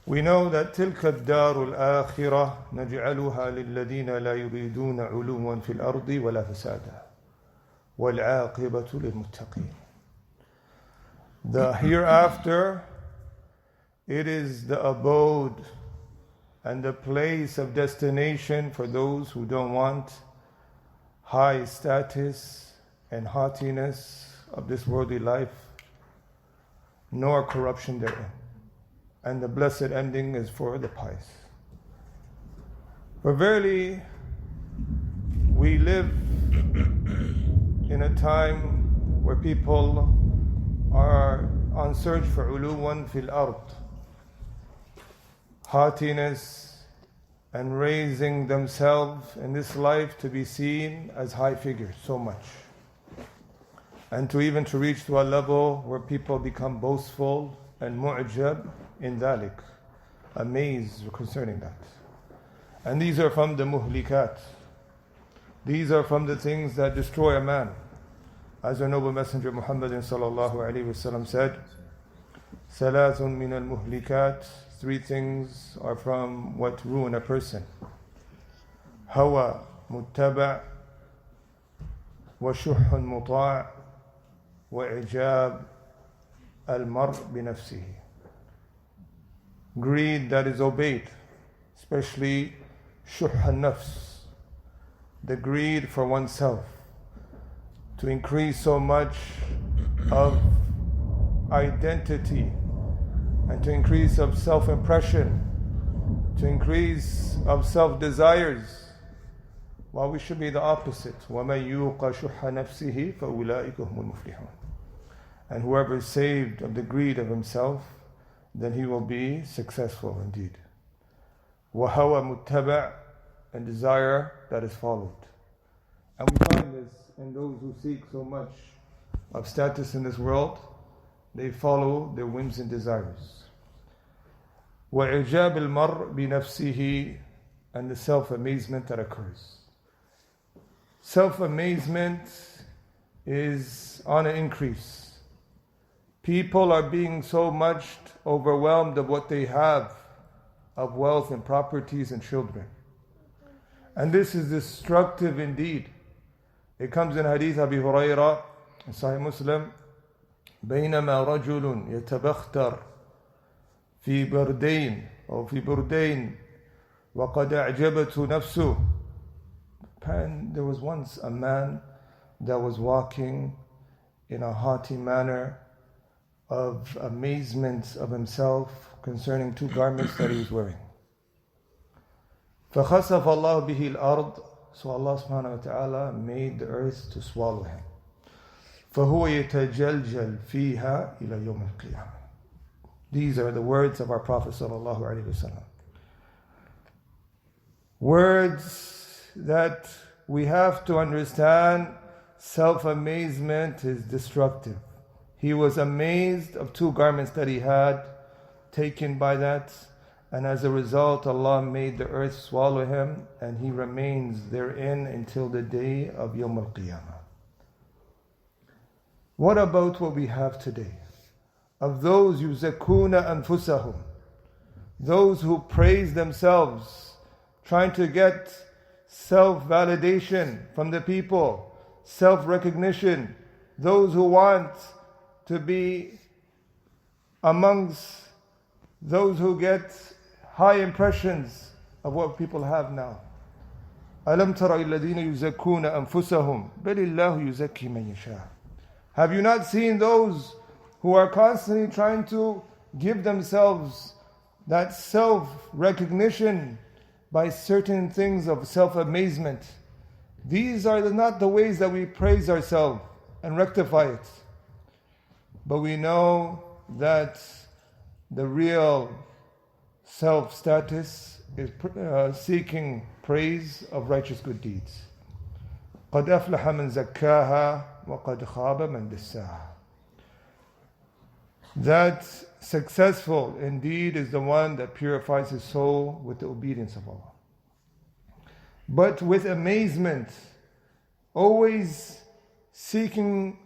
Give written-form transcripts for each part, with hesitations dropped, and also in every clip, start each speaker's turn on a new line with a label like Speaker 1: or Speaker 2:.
Speaker 1: We know that تلك الدار الآخرة نجعلها للذين لا يريدون علوا في الأرض ولا فسادا والعاقبة للمتقين. The hereafter, it is the abode and the place of destination for those who don't want high status and haughtiness of this worldly life, nor corruption therein. And the blessed ending is for the pious. For verily, we live in a time where people are on search for uluwan fil ard, haughtiness and raising themselves in this life to be seen as high figures so much, and to reach to a level where people become boastful and mu'jab in dhalik, amazed concerning that. And these are from the muhlikat. These are from the things that destroy a man. As our noble messenger Muhammad sallallahu alaihi wasallam said, Salathun min al-muhlikat, 3 things are from what ruin a person. Hawa muttaba' wa shuhhun muta' wa ijab al-mar' bi nafsihi. Greed that is obeyed, especially shuh al-nafs, the greed for oneself, to increase so much of identity and to increase of self-impression, to increase of self-desires, while we should be the opposite. وَمَنْ يُوقَ شُحَّ نَفْسِهِ فَأُولَٰئِكَ هُمُ الْمُفْلِحُونَ. And whoever is saved of the greed of himself, then he will be successful indeed. وَهَوَى مُتَّبَعْ, and desire that is followed. And we find this in those who seek so much of status in this world. They follow their whims and desires. وَإِعْجَابِ الْمَرْءِ بِنَفْسِهِ, and the self-amazement that occurs. Self-amazement is on an increase. People are being so much overwhelmed of what they have of wealth and properties and children. And this is destructive indeed. It comes in Hadith Abi Hurairah in Sahih Muslim, بينما رجل يتبختر في بردين أو في بردين وقد أعجبته نفسه. And there was once a man that was walking in a haughty manner of amazement of himself concerning 2 garments that he was wearing. فَخَسَفَ اللَّهُ بِهِ الْأَرْضِ, so Allah subhanahu wa ta'ala made the earth to swallow him. فَهُوَ يَتَجَلْجَلْ فِيهَا إِلَى يَوْمِ الْقِيَامَةِ. These are the words of our Prophet sallallahu alaihi wasallam. Words that we have to understand. Self-amazement is destructive. He was amazed of 2 garments that he had, taken by that, and as a result Allah made the earth swallow him, and he remains therein until the day of Yawm al-Qiyamah. What about what we have today? Of those yuzakuna anfusahum, those who praise themselves, trying to get self-validation from the people, self-recognition, those who want to be amongst those who get high impressions of what people have now. أَلَمْ تَرَ الَّذِينَ يُزَكُّونَ أَنفُسَهُمْ بَلِ اللَّهُ يُزَكِّي مَنْ يَشَاءُ. Have you not seen those who are constantly trying to give themselves that self-recognition by certain things of self-amazement? These are not the ways that we praise ourselves and rectify it. But we know that the real self-status is seeking praise of righteous good deeds. قَدْ أَفْلَحَ مَنْ زَكَّاهَا وَقَدْ خَابَ مَنْ دَسَّاهَا. That successful indeed is the one that purifies his soul with the obedience of Allah. But with amazement, always seeking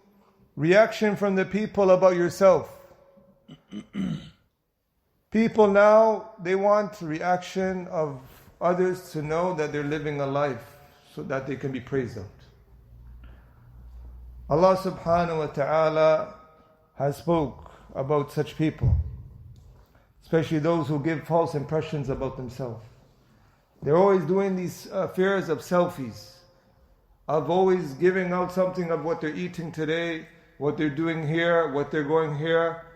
Speaker 1: reaction from the people about yourself. People now, they want reaction of others to know that they're living a life so that they can be praised of. Allah subhanahu wa ta'ala has spoke about such people, especially those who give false impressions about themselves. They're always doing these affairs of selfies, of always giving out something of what they're eating today, what they're doing here, what they're going here.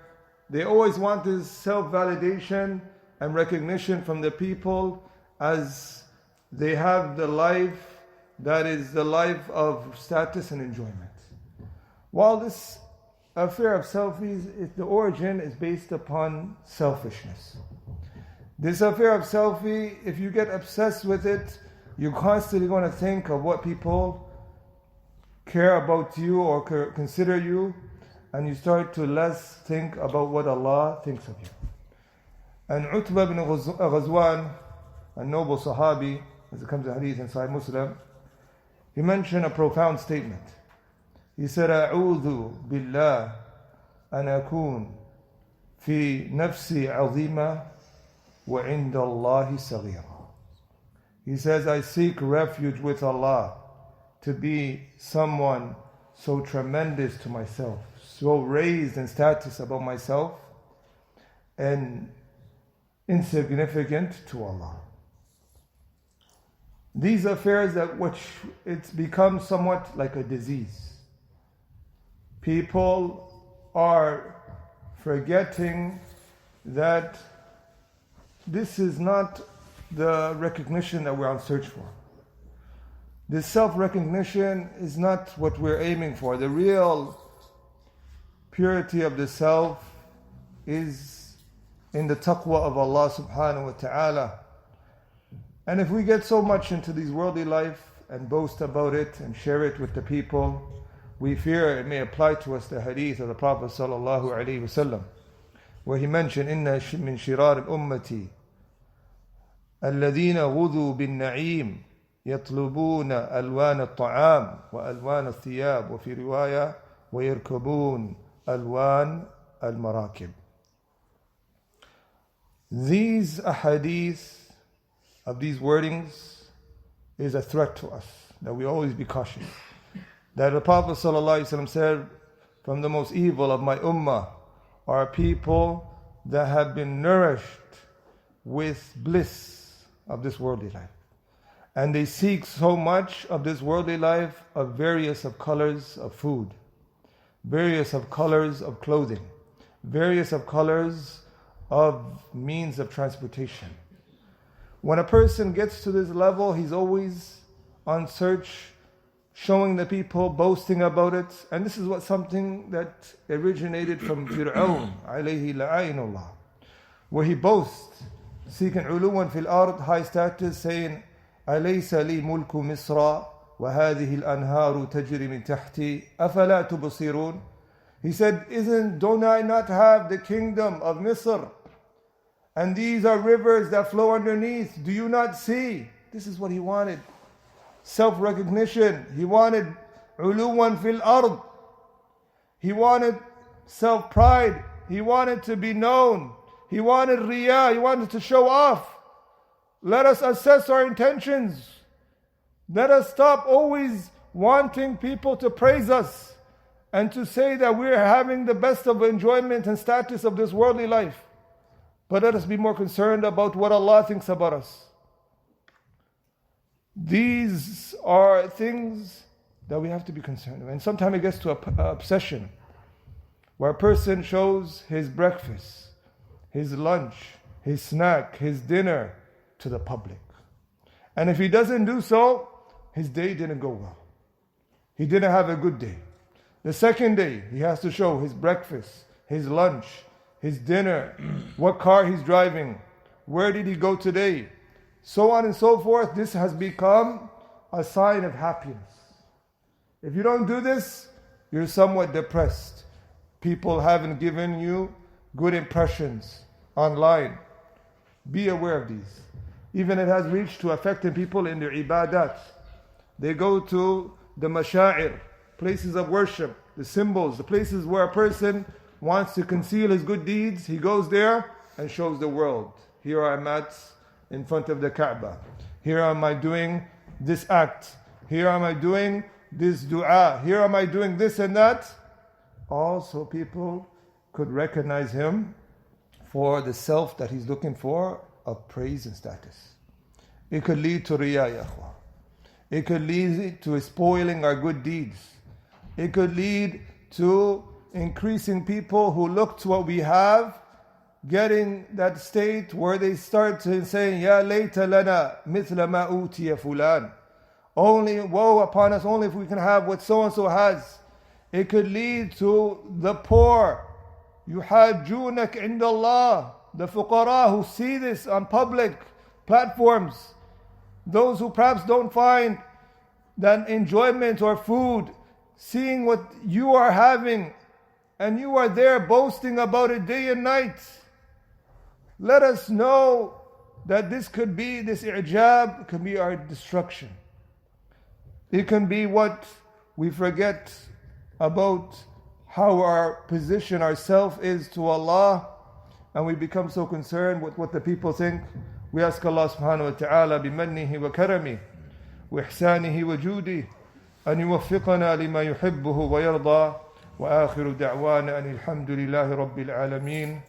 Speaker 1: They always want this self-validation and recognition from the people as they have the life that is the life of status and enjoyment. While this affair of selfies, the origin is based upon selfishness. This affair of selfie, if you get obsessed with it, you're constantly going to think of what people care about you or consider you, and you start to less think about what Allah thinks of you. And Utbah ibn Ghazwan, a noble Sahabi, as it comes in Hadith in Sahih Muslim, he mentioned a profound statement. He said, أعوذ بالله أن أكون في نفسي عظيمة وعند الله صغيرة. He says, I seek refuge with Allah to be someone so tremendous to myself, so raised in status about myself, and insignificant to Allah. These affairs that which it's become somewhat like a disease. People are forgetting that this is not the recognition that we're on search for. This self-recognition is not what we're aiming for. The real purity of the self is in the taqwa of Allah subhanahu wa ta'ala. And if we get so much into these worldly life and boast about it and share it with the people, we fear it may apply to us the hadith of the Prophet sallallahu alaihi wasallam, where he mentioned, "Inna min shirar al-ummati الذين غذوا بالنعيم يطلبون ألوان الطعام وألوان الثياب وفي رواية ويركبون ألوان المراكب." These ahadith of these wordings is a threat to us, that we always be cautious. That the Prophet ﷺ said, from the most evil of my ummah are people that have been nourished with bliss of this worldly life. And they seek so much of this worldly life of various of colors of food, various of colors of clothing, various of colors of means of transportation. When a person gets to this level, he's always on search, showing the people, boasting about it. And this is what something that originated from Fir'aun, alayhi la'inullah, where he boasts, seeking uluwan fil ard, high status, saying, أليس لي ملك مصر وهذه الأنهار تجري من تحتي أفلا تبصرون. He said, don't I not have the kingdom of Misr? And these are rivers that flow underneath. Do you not see? This is what he wanted. Self-recognition. He wanted uluwan fil ard. He wanted self-pride. He wanted to be known. He wanted riyah. He wanted to show off. Let us assess our intentions. Let us stop always wanting people to praise us and to say that we're having the best of enjoyment and status of this worldly life. But let us be more concerned about what Allah thinks about us. These are things that we have to be concerned with. And sometimes it gets to an obsession where a person shows his breakfast, his lunch, his snack, his dinner to the public. And if he doesn't do so, his day didn't go well. He didn't have a good day. The second day, he has to show his breakfast, his lunch, his dinner, what car he's driving, where did he go today, so on and so forth. This has become a sign of happiness. If you don't do this, you're somewhat depressed. People haven't given you good impressions online. Be aware of these. Even it has reached to affecting people in their ibadat. They go to the masha'ir, places of worship, the symbols, the places where a person wants to conceal his good deeds. He goes there and shows the world. Here I'm at in front of the Kaaba. Here am I doing this act. Here am I doing this dua. Here am I doing this and that. Also people could recognize him for the self that he's looking for of praise and status. It could lead to riya, ya akhwa. It could lead to spoiling our good deeds. It could lead to increasing people who look to what we have, getting that state where they start to saying, Ya layta lana mithla ma utiya fulan. Only woe upon us, only if we can have what so-and-so has. It could lead to the poor. يُحَاجُّونَكَ عِنْدَ اللَّهِ. The fuqara who see this on public platforms. Those who perhaps don't find that enjoyment or food, seeing what you are having, and you are there boasting about it day and night. Let us know that this i'jab can be our destruction. It can be what we forget about how our position, ourself is to Allah, and we become so concerned with what the people think. We ask Allah subhanahu wa ta'ala bimannihi wa karamihi wa ihsanihi wa judihi an yuwaffiqana lima yuhibbuhu wa yarda wa akhiru da'wana anil hamdulillahi rabbil alameen.